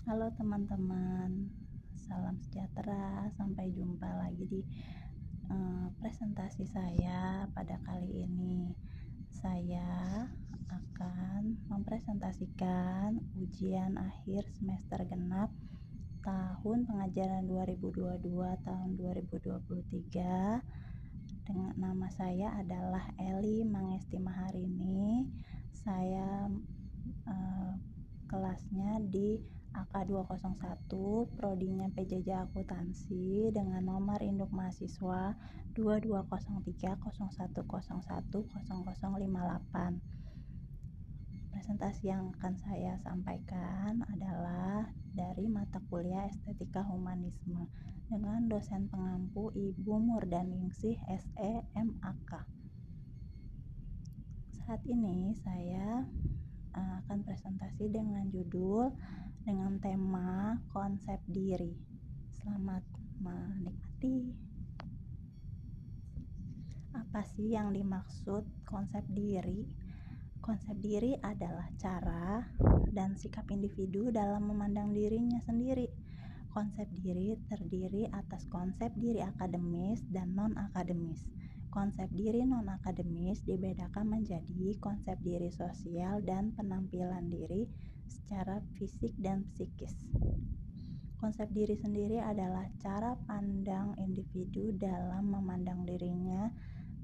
Halo teman-teman, salam sejahtera. Sampai jumpa lagi di presentasi saya. Pada kali ini saya akan mempresentasikan ujian akhir semester genap tahun pengajaran 2022 tahun 2023. Dengan nama saya adalah Eli Mangesti Maharini. Saya kelasnya di AK201, prodinya PJJ Akuntansi dengan nomor induk mahasiswa 220301010058. Presentasi yang akan saya sampaikan adalah dari mata kuliah Estetika Humanisme dengan dosen pengampu Ibu Murdaningsih SE MAK. Saat ini saya akan presentasi dengan judul dengan tema konsep diri. Selamat menikmati. Apa sih yang dimaksud konsep diri? Konsep diri adalah cara dan sikap individu dalam memandang dirinya sendiri. Konsep diri terdiri atas konsep diri akademis dan non-akademis. Konsep diri non-akademis dibedakan menjadi konsep diri sosial dan penampilan diri secara fisik dan psikis. Konsep diri sendiri adalah cara pandang individu dalam memandang dirinya,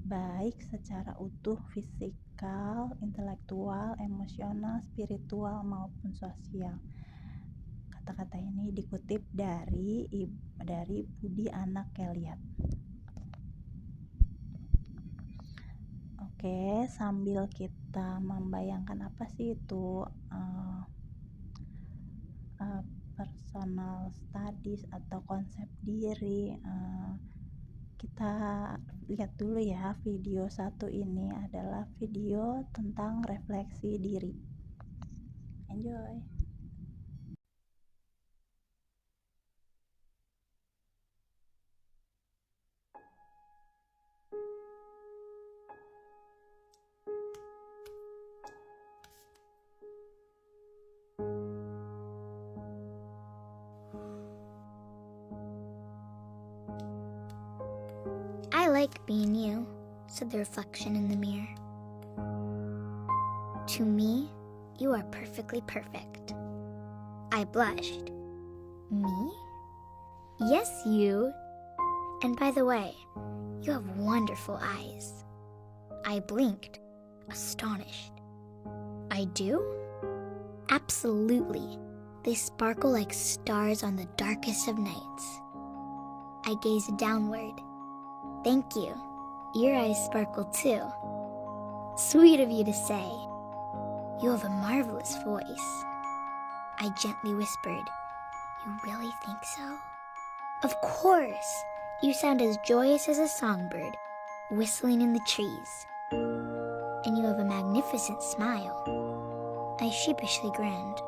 baik secara utuh fisikal, intelektual, emosional, spiritual, maupun sosial. Kata-kata ini dikutip dari Budi Anak Keliat. Oke, sambil kita membayangkan apa sih itu personal studies atau konsep diri, kita lihat dulu ya. Video satu ini adalah video tentang refleksi diri. Enjoy. "I like being you," said the reflection in the mirror. "To me, you are perfectly perfect." I blushed. "Me? Yes, you. And by the way, you have wonderful eyes." I blinked, astonished. "I do?" "Absolutely. They sparkle like stars on the darkest of nights." I gazed downward. "Thank you. Your eyes sparkle too." "Sweet of you to say." "You have a marvelous voice." I gently whispered, "You really think so?" "Of course. You sound as joyous as a songbird, whistling in the trees. And you have a magnificent smile." I sheepishly grinned.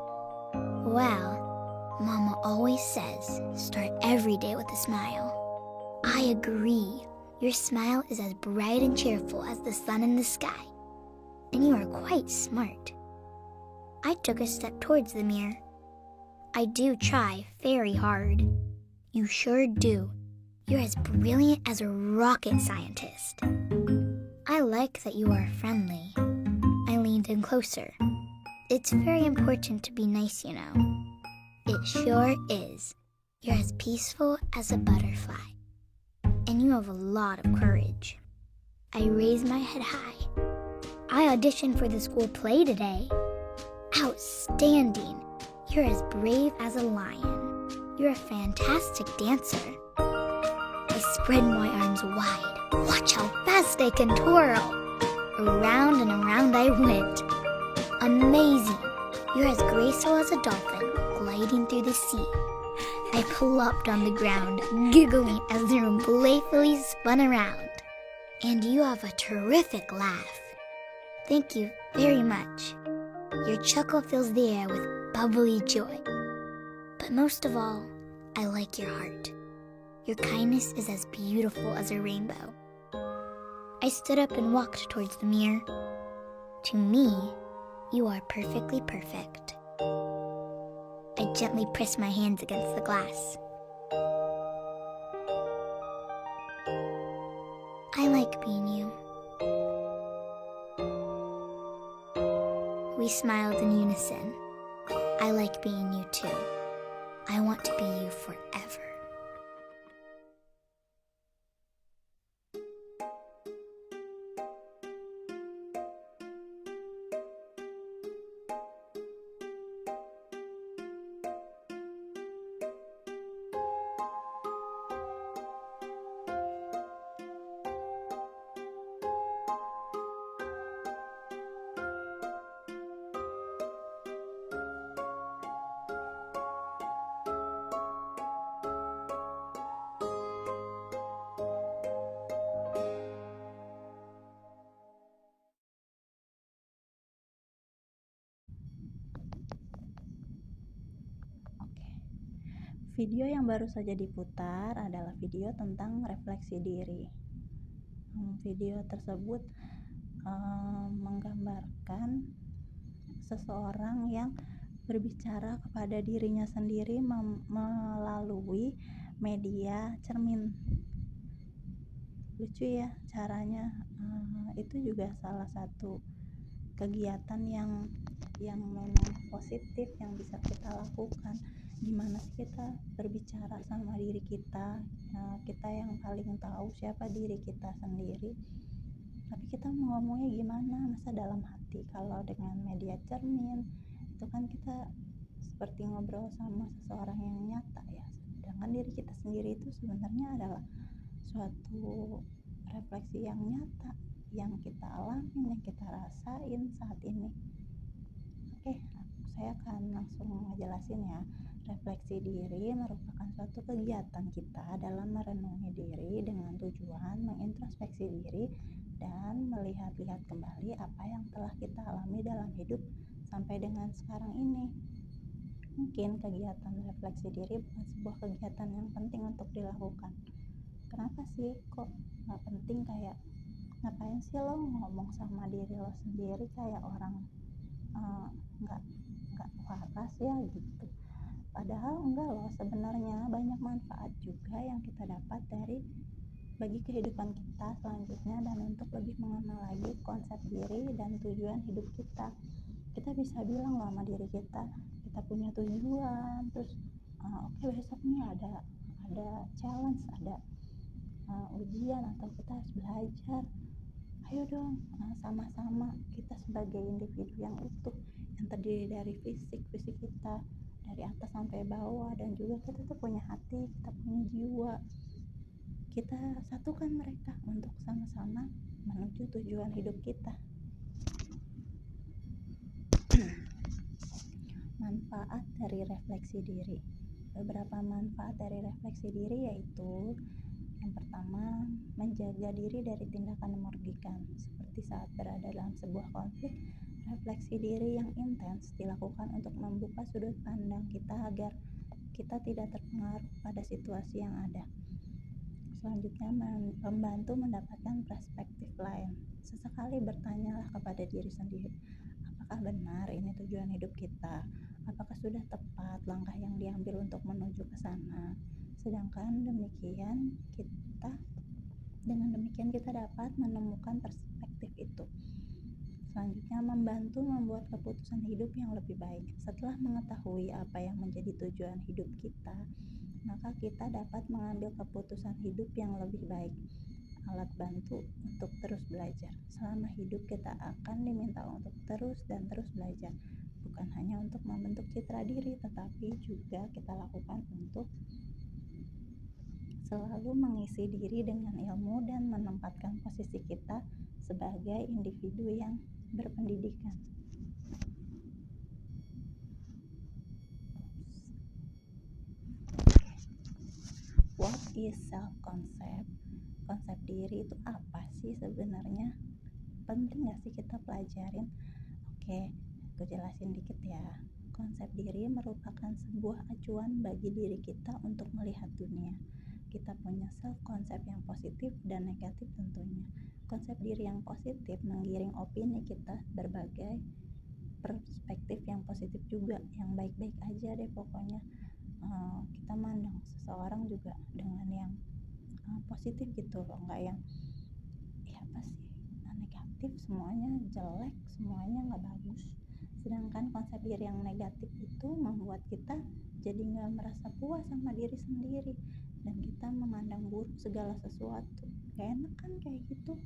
"Well, Mama always says, start every day with a smile." I agree. Your smile is as bright and cheerful as the sun in the sky. And you are quite smart. I took a step towards the mirror. "I do try very hard." "You sure do. You're as brilliant as a rocket scientist." "I like that you are friendly." I leaned in closer. "It's very important to be nice, you know." "It sure is. You're as peaceful as a butterfly. And you have a lot of courage." I raised my head high. "I auditioned for the school play today." "Outstanding. You're as brave as a lion. You're a fantastic dancer." I spread my arms wide. Watch how fast I can twirl. Around and around I went. "Amazing. You're as graceful as a dolphin gliding through the sea." I plopped on the ground, giggling as the room playfully spun around. "And you have a terrific laugh." "Thank you very much." Your chuckle fills the air with bubbly joy. But most of all, I like your heart. Your kindness is as beautiful as a rainbow. I stood up and walked towards the mirror. "To me, you are perfectly perfect." I gently press my hands against the glass. I like being you. We smiled in unison. I like being you too. I want to be you forever. Oke. Video yang baru saja diputar adalah video tentang refleksi diri. Video tersebut menggambarkan seseorang yang berbicara kepada dirinya sendiri melalui media cermin. Lucu ya caranya. Itu juga salah satu kegiatan yang memang positif yang bisa kita lakukan. Gimana sih kita berbicara sama diri kita, kita yang paling tahu siapa diri kita sendiri, tapi kita mau ngomongnya gimana, masa dalam hati. Kalau dengan media cermin itu kan kita seperti ngobrol sama seseorang yang nyata ya, sedangkan diri kita sendiri itu sebenarnya adalah suatu refleksi yang nyata yang kita alami, yang kita rasain saat ini. Oke, saya akan langsung ngejelasin ya. Refleksi diri merupakan suatu kegiatan kita dalam merenungi diri dengan tujuan mengintrospeksi diri dan melihat-lihat kembali apa yang telah kita alami dalam hidup sampai dengan sekarang ini. Mungkin kegiatan refleksi diri bukan sebuah kegiatan yang penting untuk dilakukan. Kenapa sih kok gak penting? Kayak ngapain sih lo ngomong sama diri lo sendiri kayak orang nggak waras ya gitu. Padahal enggak loh, sebenarnya banyak manfaat juga yang kita dapat dari bagi kehidupan kita selanjutnya dan untuk lebih mengenal lagi konsep diri dan tujuan hidup kita. Kita bisa bilang loh sama diri kita punya tujuan, terus oke, besok nih ada challenge, ada ujian atau kita harus belajar. Ayo dong, sama-sama kita sebagai individu yang utuh yang terdiri dari fisik kita dari atas sampai bawah, dan juga kita tuh punya hati, kita punya jiwa. Kita satukan mereka untuk sama-sama menuju tujuan hidup kita. Manfaat dari refleksi diri. Beberapa manfaat dari refleksi diri yaitu yang pertama, menjaga diri dari tindakan merugikan. Seperti saat berada dalam sebuah konflik, refleksi diri yang intens dilakukan untuk membuka sudut pandang kita agar kita tidak terpengaruh pada situasi yang ada. Selanjutnya, membantu mendapatkan perspektif lain. Sesekali bertanyalah kepada diri sendiri, apakah benar ini tujuan hidup kita? Apakah sudah tepat langkah yang diambil untuk menuju ke sana? Dengan demikian kita dapat menemukan perspektif itu. Selanjutnya, membantu membuat keputusan hidup yang lebih baik. Setelah mengetahui apa yang menjadi tujuan hidup kita, maka kita dapat mengambil keputusan hidup yang lebih baik. Alat bantu untuk terus belajar. Selama hidup kita akan diminta untuk terus dan terus belajar. Bukan hanya untuk membentuk citra diri, tetapi juga kita lakukan untuk selalu mengisi diri dengan ilmu dan menempatkan posisi kita sebagai individu yang berpendidikan. What is self-concept? Konsep diri itu apa sih sebenarnya? Penting gak sih kita pelajarin? Oke, aku jelasin dikit ya. Konsep diri merupakan sebuah acuan bagi diri kita untuk melihat dunia. Kita punya self-konsep yang positif dan negatif tentunya. Konsep diri yang positif menggiring opini kita perspektif yang positif juga, yang baik-baik aja deh pokoknya. Kita mandang seseorang juga dengan yang positif gitu loh, nggak yang apa sih, negatif, semuanya jelek, semuanya nggak bagus. Sedangkan konsep diri yang negatif itu membuat kita jadi nggak merasa puas sama diri sendiri, dan kita memandang buruk segala sesuatu. Gak enak kan kayak gitu.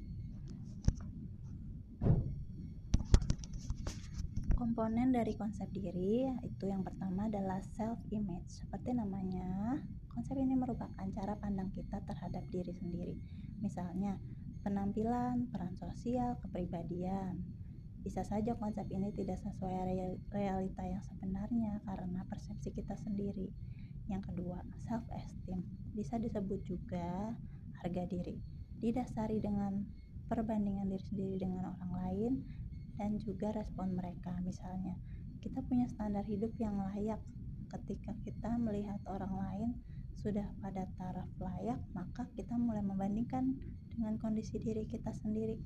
Komponen dari konsep diri itu yang pertama adalah self image. Seperti namanya, konsep ini merupakan cara pandang kita terhadap diri sendiri. Misalnya, penampilan, peran sosial, kepribadian. Bisa saja konsep ini tidak sesuai realita yang sebenarnya karena persepsi kita sendiri. Yang kedua, self esteem. Bisa disebut juga harga diri. Didasari dengan perbandingan diri sendiri dengan orang lain dan juga respon mereka. Misalnya, kita punya standar hidup yang layak. Ketika kita melihat orang lain sudah pada taraf layak, maka kita mulai membandingkan dengan kondisi diri kita sendiri,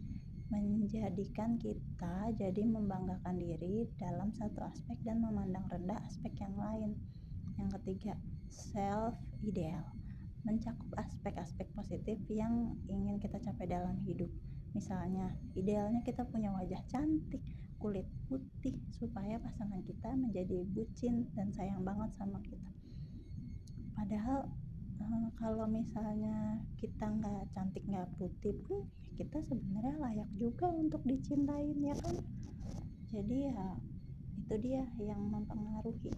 menjadikan kita jadi membanggakan diri dalam satu aspek dan memandang rendah aspek yang lain. Yang ketiga, self ideal. Mencakup aspek-aspek positif yang ingin kita capai dalam hidup. Misalnya, idealnya kita punya wajah cantik, kulit putih, supaya pasangan kita menjadi bucin dan sayang banget sama kita. Padahal kalau misalnya kita nggak cantik, nggak putih pun, kita sebenarnya layak juga untuk dicintain, ya kan? Jadi ya itu dia yang mempengaruhi.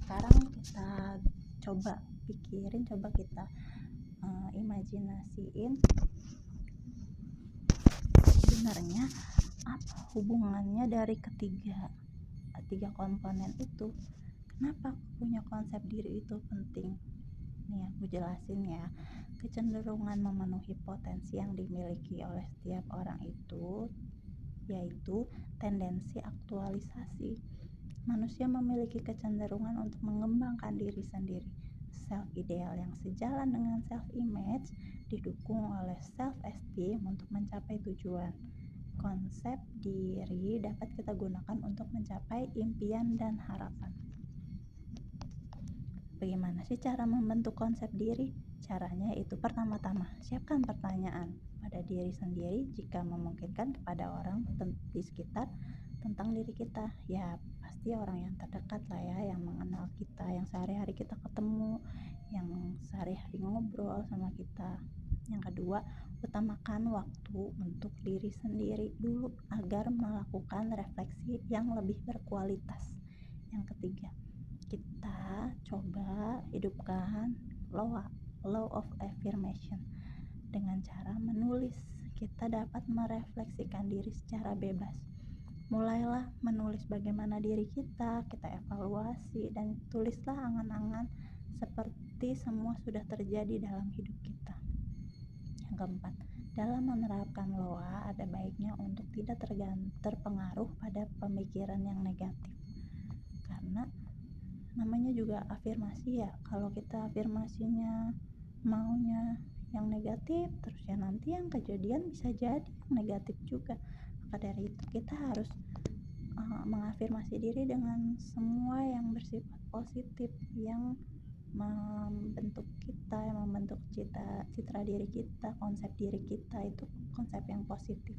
Sekarang kita coba pikirin, coba kita imajinasiin sebenarnya apa hubungannya dari ketiga komponen itu. Kenapa punya konsep diri itu penting? Nih aku jelasin ya. Kecenderungan memenuhi potensi yang dimiliki oleh setiap orang itu yaitu tendensi aktualisasi. Manusia memiliki kecenderungan untuk mengembangkan diri sendiri. Self ideal yang sejalan dengan self image didukung oleh self esteem untuk mencapai tujuan. Konsep diri dapat kita gunakan untuk mencapai impian dan harapan. Bagaimana sih cara membentuk konsep diri? Caranya itu pertama-tama, siapkan pertanyaan pada diri sendiri jika memungkinkan kepada orang di sekitar tentang diri kita. Ya pasti orang yang terdekat lah ya, yang mengenal kita, yang sehari-hari kita ketemu, yang sehari-hari ngobrol sama kita. Yang kedua, utamakan waktu untuk diri sendiri dulu agar melakukan refleksi yang lebih berkualitas. Yang ketiga, kita coba hidupkan law of affirmation dengan cara menulis. Kita dapat merefleksikan diri secara bebas. Mulailah menulis bagaimana diri kita evaluasi, dan tulislah angan-angan seperti semua sudah terjadi dalam hidup kita. Yang keempat, dalam menerapkan LOA ada baiknya untuk tidak terpengaruh pada pemikiran yang negatif, karena namanya juga afirmasi ya. Kalau kita afirmasinya maunya yang negatif terus, ya nanti yang kejadian bisa jadi yang negatif juga. Maka dari itu kita harus mengafirmasi diri dengan semua yang bersifat positif, yang membentuk kita, yang membentuk citra diri kita, konsep diri kita itu konsep yang positif.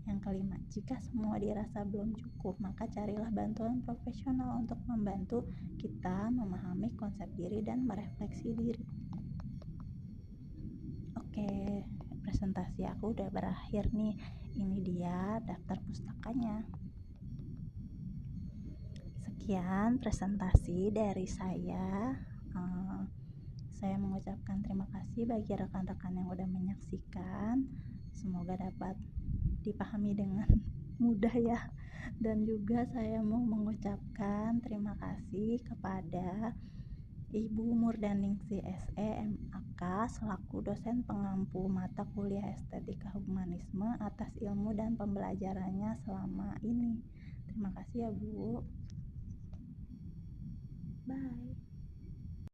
Yang kelima, jika semua dirasa belum cukup, maka carilah bantuan profesional untuk membantu kita memahami konsep diri dan merefleksi diri. Oke, presentasi aku udah berakhir nih. Ini dia daftar pustakanya. Sekian presentasi dari saya. Saya mengucapkan terima kasih bagi rekan-rekan yang udah menyaksikan. Semoga dapat dipahami dengan mudah ya. Dan juga saya mau mengucapkan terima kasih kepada Ibu Murdaningsi SE MAK selaku dosen pengampu mata kuliah Estetika Humanisme atas ilmu dan pembelajarannya selama ini. Terima kasih ya Bu. Bye.